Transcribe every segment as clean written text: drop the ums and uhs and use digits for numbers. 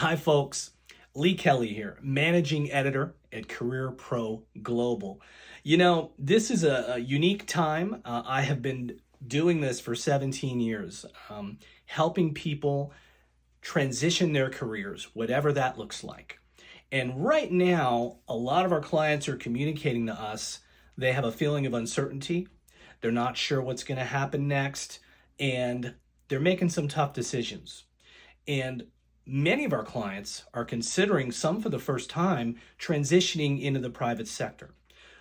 Hi, folks. Lee Kelly here, managing editor at Career Pro Global. This is a unique time. I have been doing this for 17 years, helping people transition their careers, whatever that looks like. And right now, a lot of our clients are communicating to us, they have a feeling of uncertainty. They're not sure what's going to happen next, and they're making some tough decisions. And many of our clients are considering, some for the first time, transitioning into the private sector.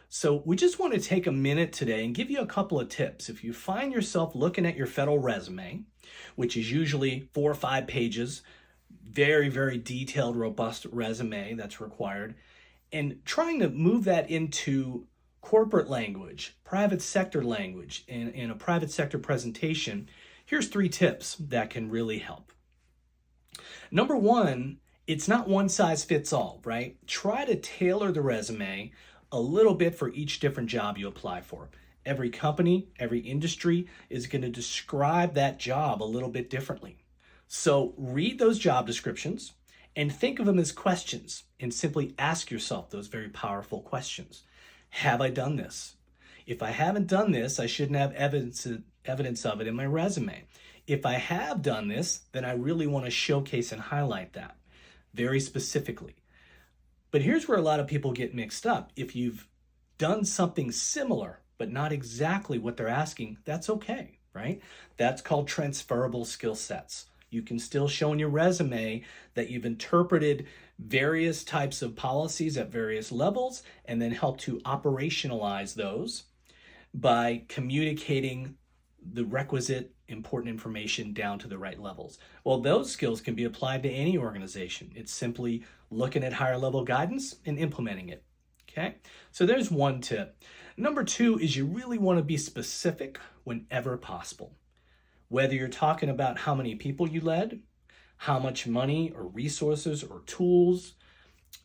So we just want to take a minute today and give you a couple of tips. If you find yourself looking at your federal resume, which is usually 4 or 5 pages, very, very detailed, robust resume that's required, and trying to move that into corporate language, private sector language, in a private sector presentation, here's 3 tips that can really help. Number one, it's not one size fits all, right? Try to tailor the resume a little bit for each different job you apply for. Every company, every industry is going to describe that job a little bit differently. So read those job descriptions and think of them as questions and simply ask yourself those very powerful questions. Have I done this? If I haven't done this, I shouldn't have evidence of it in my resume. If I have done this, then I really want to showcase and highlight that very specifically. But here's where a lot of people get mixed up. If you've done something similar, but not exactly what they're asking, that's okay, right? That's called transferable skill sets. You can still show in your resume that you've interpreted various types of policies at various levels and then help to operationalize those by communicating the requisite important information down to the right levels. Well, those skills can be applied to any organization. It's simply looking at higher level guidance and implementing it. Okay, so there's one tip. Number 2 is you really want to be specific whenever possible. Whether you're talking about how many people you led, how much money or resources or tools,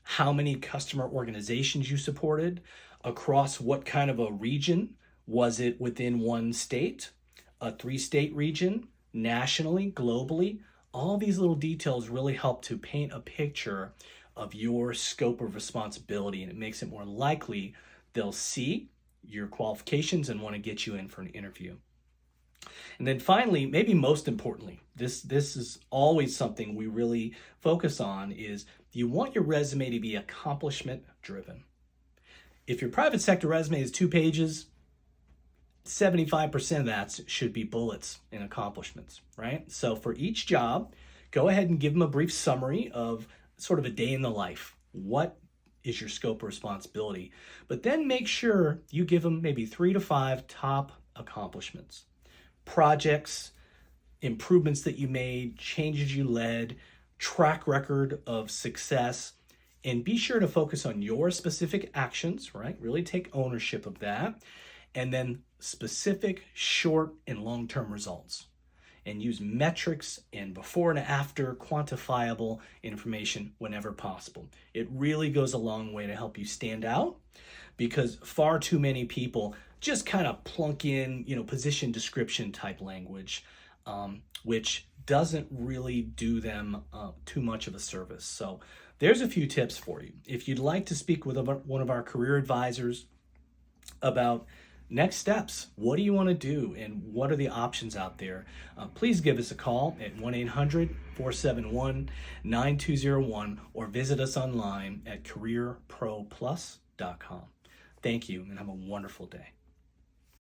how many customer organizations you supported, across what kind of a region. Was it within one state, a 3-state region, nationally, globally? All these little details really help to paint a picture of your scope of responsibility, and it makes it more likely they'll see your qualifications and want to get you in for an interview. And then finally, maybe most importantly, this is always something we really focus on, is you want your resume to be accomplishment driven. If your private sector resume is 2 pages, 75% of that should be bullets and accomplishments, right? So for each job, go ahead and give them a brief summary of sort of a day in the life. What is your scope of responsibility? But then make sure you give them maybe 3 to 5 top accomplishments, projects, improvements that you made, changes you led, track record of success, and be sure to focus on your specific actions, right? Really take ownership of that. And then specific short and long-term results, and use metrics and before and after quantifiable information whenever possible. It really goes a long way to help you stand out, because far too many people just kind of plunk in, position description type language, which doesn't really do them too much of a service. So there's a few tips for you. If you'd like to speak with one of our career advisors about next steps, what do you want to do and what are the options out there, please give us a call at 1-800-471-9201 or visit us online at careerproplus.com. Thank you and have a wonderful day.